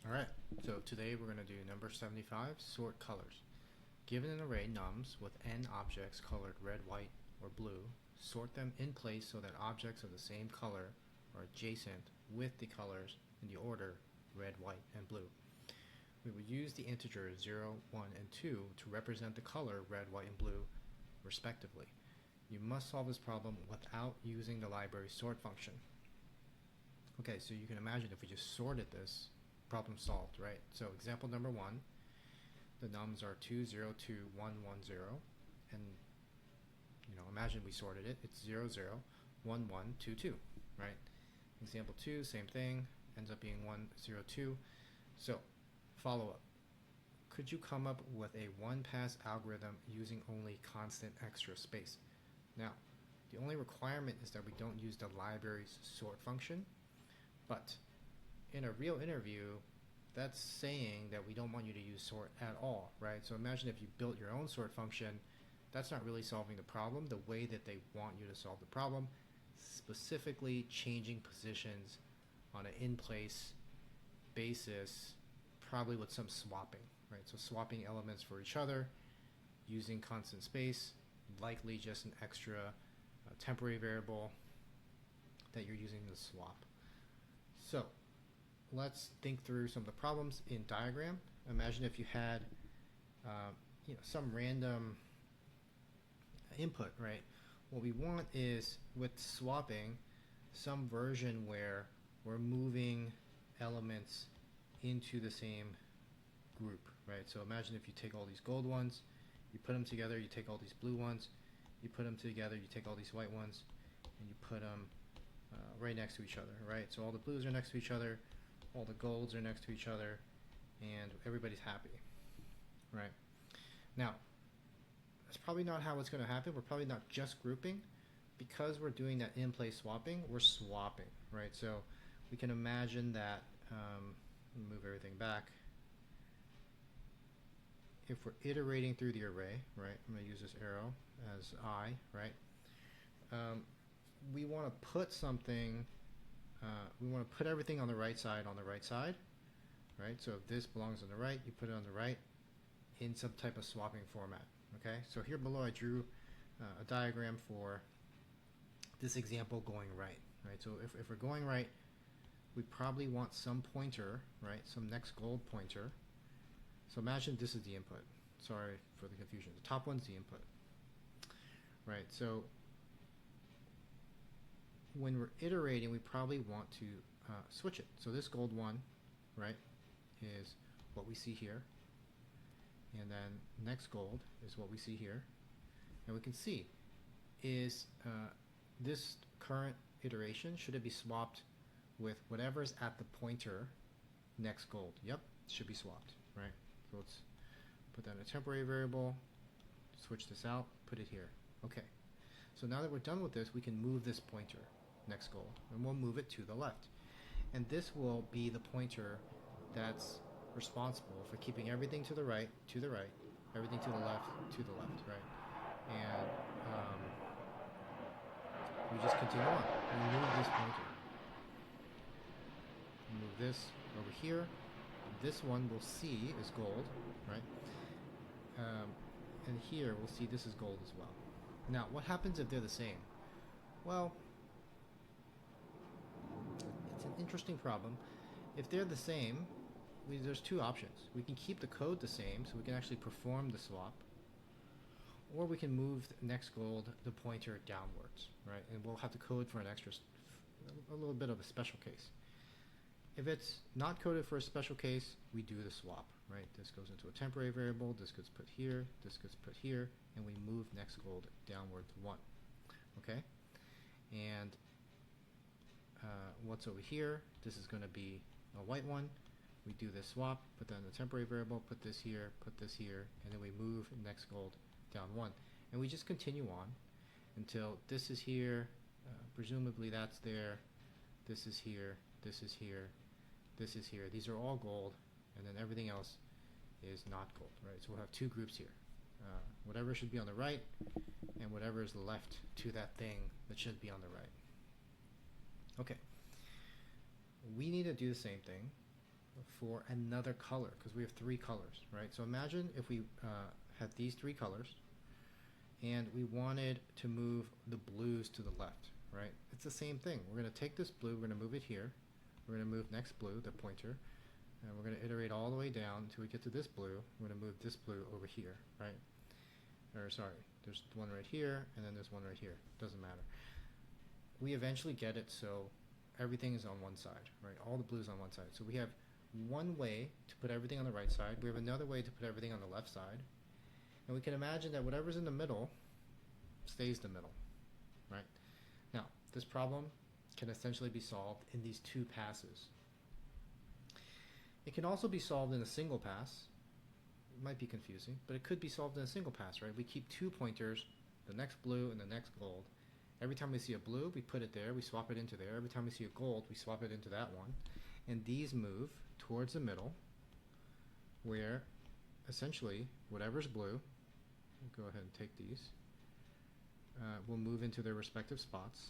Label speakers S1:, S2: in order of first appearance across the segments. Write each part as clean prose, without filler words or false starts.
S1: Alright, so today we're going to do number 75, sort colors. Given an array nums with n objects colored red, white, or blue, sort them in place so that objects of the same color are adjacent with the colors in the order red, white, and blue. We will use the integers 0, 1, and 2 to represent the color red, white, and blue respectively. You must solve this problem without using the library sort function. Okay, so you can imagine if we just sorted this, problem solved, right? So example number 1, the nums are 2, 0, 2, 1, 1, 0, and imagine we sorted it. It's 0, 0, 1, 1, 2, 2, right? Example 2, same thing, ends up being 1, 0, 2. So follow up. Could you come up with a one-pass algorithm using only constant extra space? Now, the only requirement is that we don't use the library's sort function, but in a real interview, that's saying that we don't want you to use sort at all, right? So imagine if you built your own sort function, that's not really solving the problem the way that they want you to solve the problem, specifically changing positions on an in-place basis, probably with some swapping, right? So swapping elements for each other, using constant space, likely just an extra temporary variable that you're using to swap. So let's think through some of the problems in diagram. Imagine if you had some random input, right? What we want is, with swapping, some version where we're moving elements into the same group, right? So imagine if you take all these gold ones, you put them together, you take all these blue ones, you put them together, you take all these white ones, and you put them right next to each other, right? So all the blues are next to each other, all the golds are next to each other, and everybody's happy, right? Now, that's probably not how it's going to happen. We're probably not just grouping. Because we're doing that in-place swapping, we're swapping, right? So we can imagine that, move everything back. If we're iterating through the array, right, I'm going to use this arrow as I, right? We want to put something, we want to put everything on the right side, right? So if this belongs on the right, you put it on the right in some type of swapping format, okay? So here below I drew a diagram for this example going right? So if we're going right, we probably want some pointer, right? Some next gold pointer. So imagine this is the input. Sorry for the confusion. The top one's the input, right? So when we're iterating, we probably want to switch it. So this gold one, right, is what we see here. And then next gold is what we see here. And we can see is this current iteration, should it be swapped with whatever's at the pointer next gold? Yep, it should be swapped, right? So let's put that in a temporary variable, switch this out, put it here. Okay, so now that we're done with this, we can move this pointer next gold, and we'll move it to the left. And this will be the pointer that's responsible for keeping everything to the right, everything to the left, right? And we just continue on. We move this pointer. Move this over here. This one we'll see is gold, right? And here we'll see this is gold as well. Now, what happens if they're the same? Well, it's an interesting problem. If they're the same, there's two options. We can keep the code the same, so we can actually perform the swap, or we can move the next gold, the pointer, downwards, right? And we'll have to code for a little bit of a special case. If it's not coded for a special case, we do the swap, right? This goes into a temporary variable, this gets put here, this gets put here, and we move next gold downward to 1, okay? And what's over here? This is going to be a white one. We do this swap, put that in the temporary variable, put this here, and then we move next gold down 1. And we just continue on until this is here, presumably that's there, this is here, this is here, this is here. These are all gold, and then everything else is not gold, right? So we'll have two groups here. Whatever should be on the right, and whatever is left to that thing that should be on the right. Okay. We need to do the same thing. for another color, because we have three colors, right? So imagine if we had these three colors and we wanted to move the blues to the left, right? It's the same thing. We're going to take this blue, we're going to move it here. We're going to move next blue, the pointer, and we're going to iterate all the way down until we get to this blue. We're going to move this blue over here, right? Or sorry, there's one right here, and then there's one right here. Doesn't matter. We eventually get it so everything is on one side, right? All the blues on one side. So we have one way to put everything on the right side. We have another way to put everything on the left side. And we can imagine that whatever's in the middle stays the middle, right? Now, this problem can essentially be solved in these two passes. It can also be solved in a single pass. It might be confusing, but it could be solved in a single pass, right? We keep two pointers, the next blue and the next gold. Every time we see a blue, we put it there, we swap it into there. Every time we see a gold, we swap it into that one. And these move towards the middle, where essentially whatever's blue, we'll go ahead and take these, will move into their respective spots.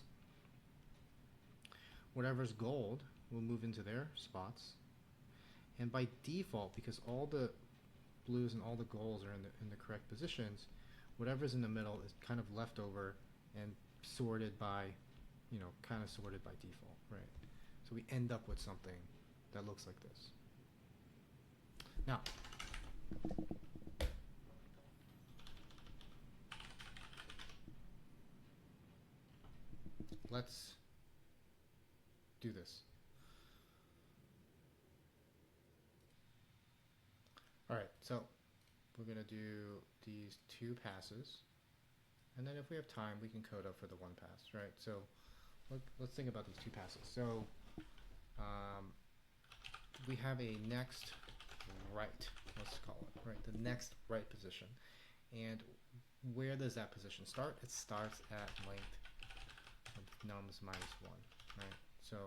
S1: Whatever's gold will move into their spots. And by default, because all the blues and all the golds are in the correct positions, whatever's in the middle is kind of left over and sorted by, kind of sorted by default, right? So we end up with something that looks like this. Now, let's do this. All right, so we're going to do these two passes, and then if we have time, we can code up for the one pass, right? So let's think about these two passes. So we have a next right, let's call it, right? The next right position. And where does that position start? It starts at length of nums minus 1, right? So,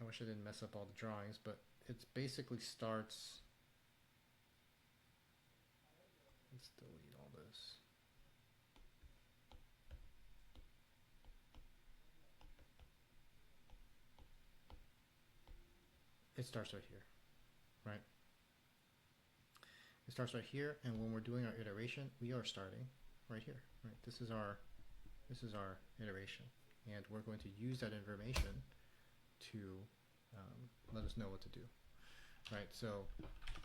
S1: I wish I didn't mess up all the drawings, but it basically starts, let's delete all this. It starts right here, right? It starts right here, and when we're doing our iteration, we are starting right here, right? This is our iteration, and we're going to use that information to let us know what to do, right? So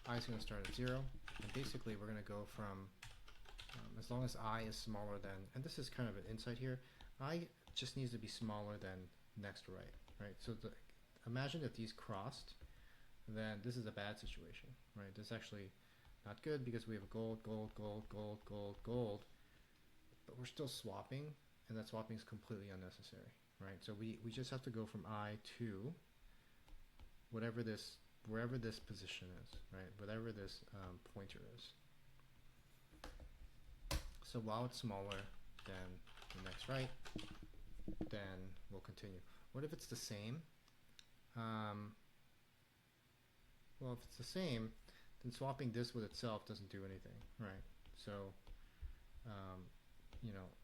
S1: I is going to start at 0, and basically we're going to go from, as long as I is smaller than, and this is kind of an insight here, I just needs to be smaller than next right? So imagine if these crossed, then this is a bad situation, right? This is actually not good because we have a gold, gold, gold, gold, gold, gold, but we're still swapping, and that swapping is completely unnecessary, right? So we just have to go from I to wherever this position is, right? Whatever this pointer is. So while it's smaller than the next right, then we'll continue. What if it's the same? Well, if it's the same, then swapping this with itself doesn't do anything, right? So,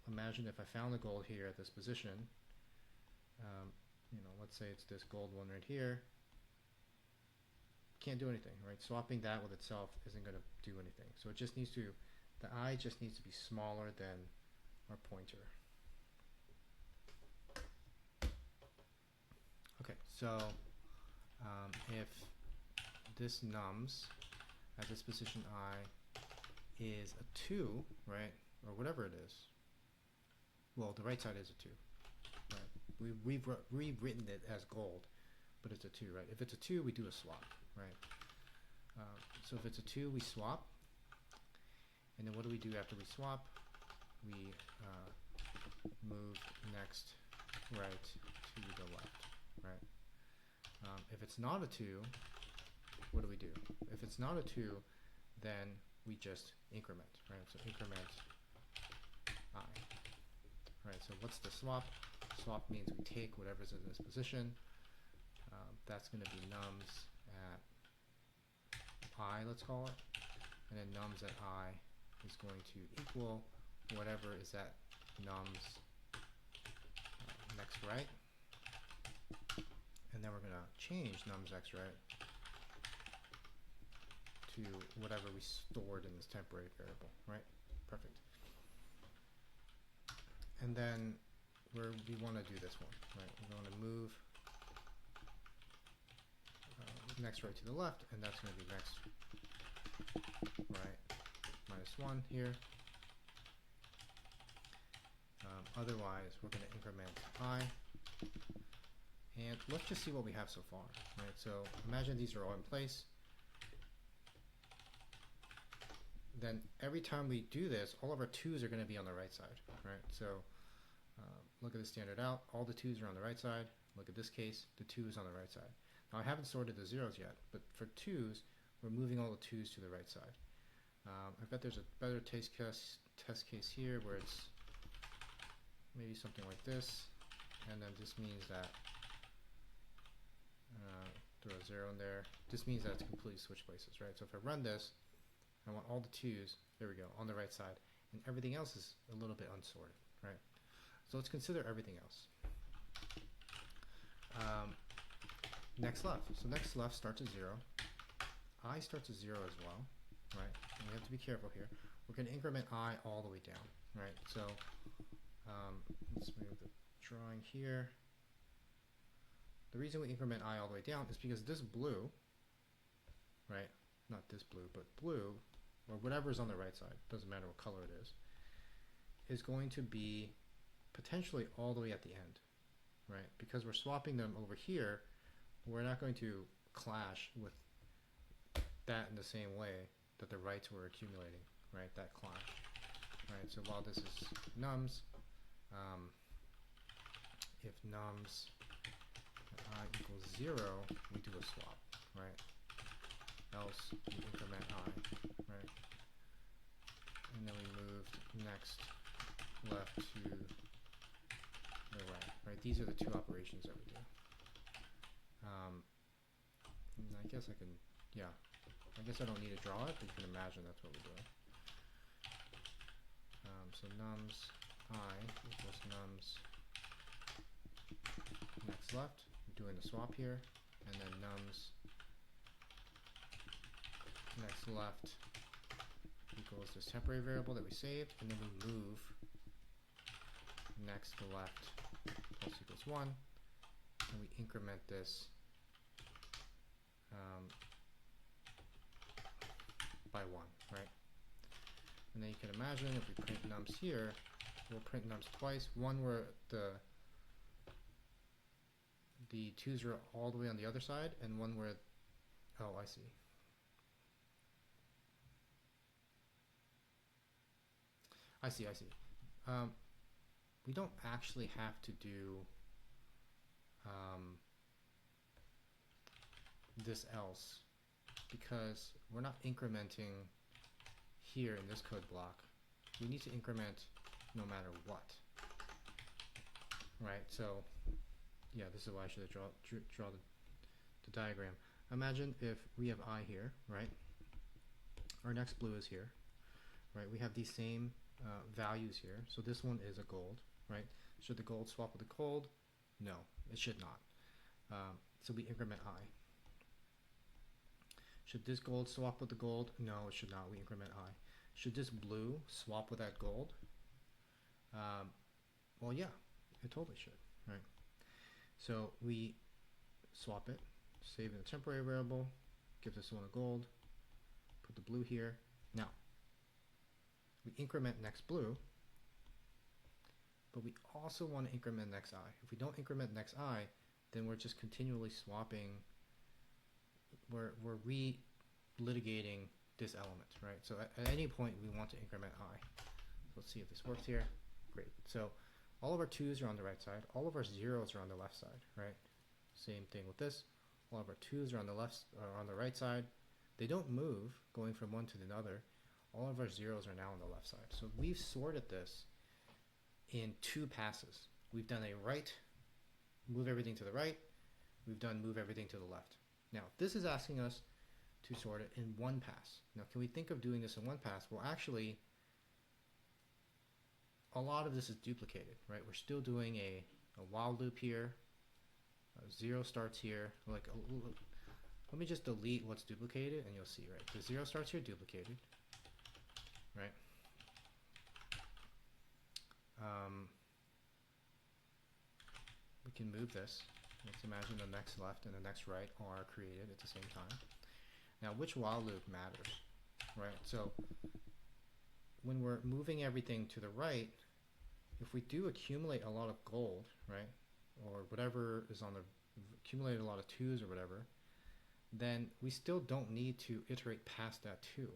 S1: imagine if I found the gold here at this position, let's say it's this gold one right here, can't do anything, right? Swapping that with itself isn't going to do anything. So it just needs to, the I just needs to be smaller than our pointer. Okay, so if this nums at this position I is a 2, right, or whatever it is, well, the right side is a 2, right? We've rewritten it as gold, but it's a 2, right? If it's a 2, we do a swap, right? So if it's a 2, we swap, and then what do we do after we swap? We move next right to the left, right? If it's not a 2, what do? If it's not a 2, then we just increment, right? So increment I, right? So what's the swap? Swap means we take whatever's in this position. That's going to be nums at I, let's call it, and then nums at I is going to equal whatever is at nums next right, and then we're going to change nums x right to whatever we stored in this temporary variable, right? Perfect. And then we want to do this one, right? We're going to move next right to the left, and that's going to be next right minus 1 here. Otherwise, we're going to increment I. And let's just see what we have so far, right? So imagine these are all in place. Then every time we do this, all of our 2's are going to be on the right side, right? So look at the standard out. All the 2's are on the right side. Look at this case, the 2 is on the right side. Now I haven't sorted the 0's yet, but for 2's, we're moving all the 2's to the right side. I bet there's a better test case here where it's maybe something like this, and then this means that throw a 0 in there. This means that it's completely switched places, right? So if I run this, I want all the 2's, there we go, on the right side, and everything else is a little bit unsorted, right? So let's consider everything else. Next left. So next left starts at 0. I starts at 0 as well, right? And we have to be careful here. We're going to increment I all the way down, right? So let's move the drawing here. The reason we increment I all the way down is because this blue, right? Not this blue, but blue, or whatever's on the right side, doesn't matter what color it is going to be potentially all the way at the end, right? Because we're swapping them over here, we're not going to clash with that in the same way that the rights were accumulating, right? That clash, right? So while this is nums, if nums I equals 0, we do a swap, right? Else we increment I, right? And then we moved next left to the right? These are the two operations that we do. And I guess I can, yeah, I guess I don't need to draw it, but you can imagine that's what we're doing. So nums I equals nums next left. We're doing the swap here, and then nums next left equals this temporary variable that we saved, and then we move next to left plus equals 1, and we increment this by 1, right? And then you can imagine if we print nums here, we'll print nums twice. One where the 2's are all the way on the other side, and one where, oh, I see. I see. We don't actually have to do this else, because we're not incrementing here in this code block. We need to increment no matter what, right? So yeah, this is why I should have draw the diagram. Imagine if we have I here, right? Our next blue is here, right? We have these same values here. So this one is a gold, right? Should the gold swap with the gold? No, it should not. So we increment I. Should this gold swap with the gold? No, it should not. We increment I. Should this blue swap with that gold? Well, yeah, it totally should, right? So we swap it, save in a temporary variable, give this one a gold, put the blue here. Now, we increment next blue, but we also want to increment next I. If we don't increment next I, then we're just continually swapping. We're re-litigating this element, right? So at any point we want to increment I. So let's see if this works here. Great. So all of our 2's are on the right side. All of our 0's are on the left side, right? Same thing with this. All of our 2's are on the on the right side. They don't move going from one to the other. All of our 0's are now on the left side. So we've sorted this in 2 passes. We've done a right, move everything to the right. We've done move everything to the left. Now, this is asking us to sort it in 1 pass. Now, can we think of doing this in 1 pass? Well, actually, a lot of this is duplicated, right? We're still doing a while loop here, 0 starts here. Like, let me just delete what's duplicated, and you'll see, right? The 0 starts here duplicated, right? We can move this. Let's imagine the next left and the next right are created at the same time. Now, which while loop matters, right? So when we're moving everything to the right, if we do accumulate a lot of gold, right, or whatever is on the, accumulate a lot of 2s or whatever, then we still don't need to iterate past that 2, or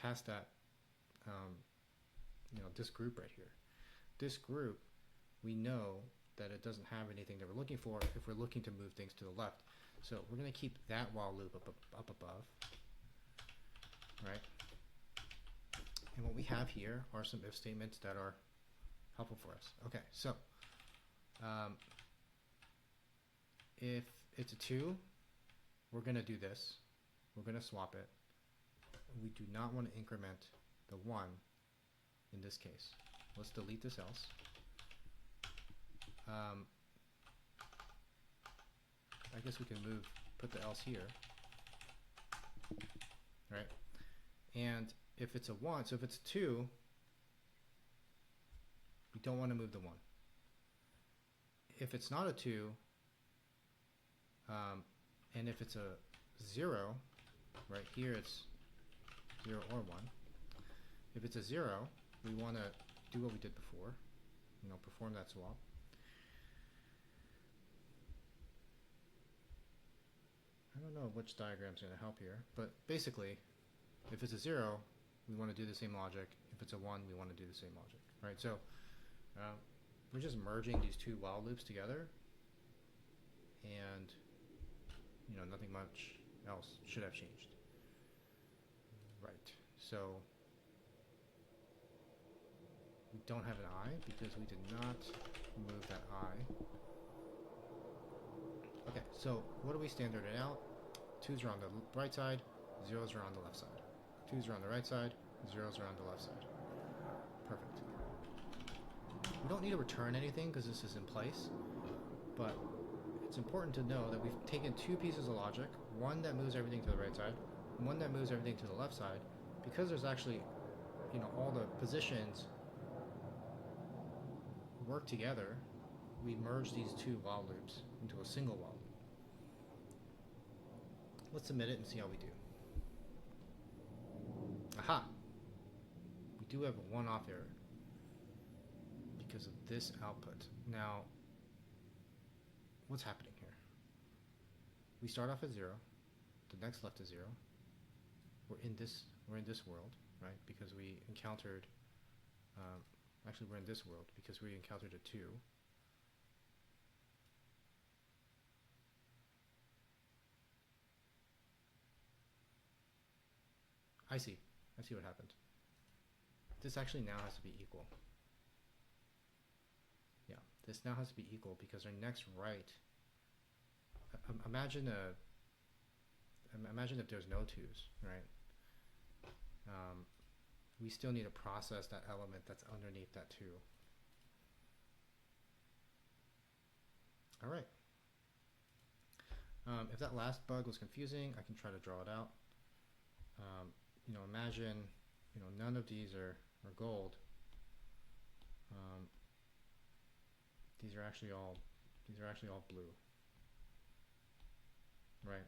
S1: past that, this group right here. This group, we know that it doesn't have anything that we're looking for if we're looking to move things to the left. So we're going to keep that while loop up above, right? And what we have here are some if statements that are helpful for us. Okay, so if it's a 2, we're going to do this. We're going to swap it. We do not want to increment the 1 in this case. Let's delete this else. I guess we can put the else here, right? And if it's a 1, so if it's a 2, we don't want to move the 1. If it's not a 2, and if it's a 0, right here it's 0 or 1. If it's a 0, we want to do what we did before, perform that swap. I don't know which diagram is going to help here, but basically, if it's a 0, we want to do the same logic. If it's a 1, we want to do the same logic, right? So we're just merging these two while loops together, and nothing much else should have changed, right? So we don't have an I because we did not move that I. Okay, so what do we standard it out? 2s are on the right side, 0s are on the left side. 2s are on the right side, 0s are on the left side. Perfect. We don't need to return anything because this is in place, but it's important to know that we've taken 2 pieces of logic, one that moves everything to the right side, one that moves everything to the left side, because there's actually, all the positions work together. We merge these 2 while loops into a single while loop. Let's submit it and see how we do. Aha! We do have a 1-off error because of this output. Now, what's happening here? We start off at 0. The next left is 0. We're in this world, right? Because we encountered. Actually, we're in this world because we encountered a 2. I see what happened. This actually now has to be equal. Yeah, this now has to be equal because our next right. Imagine if there's no 2s, right? We still need to process that element that's underneath that 2. All right. If that last bug was confusing, I can try to draw it out. Imagine, none of these are gold. These are actually all blue, right?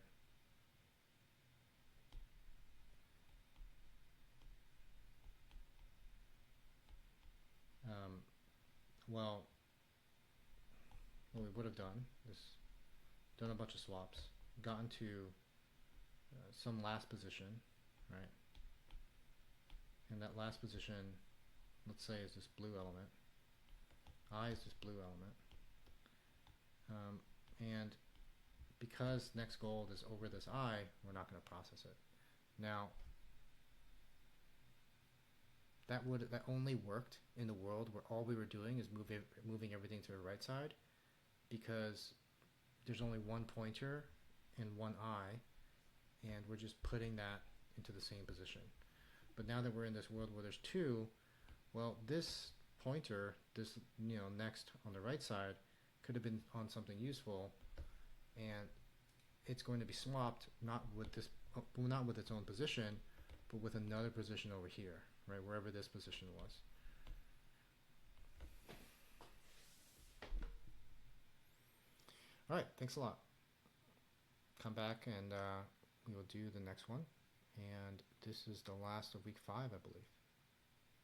S1: Well, what we would have done is done a bunch of swaps, gotten to some last position, right? And that last position, let's say, is this blue element. I is this blue element. And because next gold is over this I, we're not going to process it. Now, that only worked in the world where all we were doing is moving everything to the right side, because there's only one pointer and one I, and we're just putting that into the same position. But now that we're in this world where there's 2, well, this pointer, this next on the right side, could have been on something useful, and it's going to be swapped not with not with its own position, but with another position over here, right, wherever this position was. All right, thanks a lot. Come back and we will do the next one. And this is the last of week 5, I believe.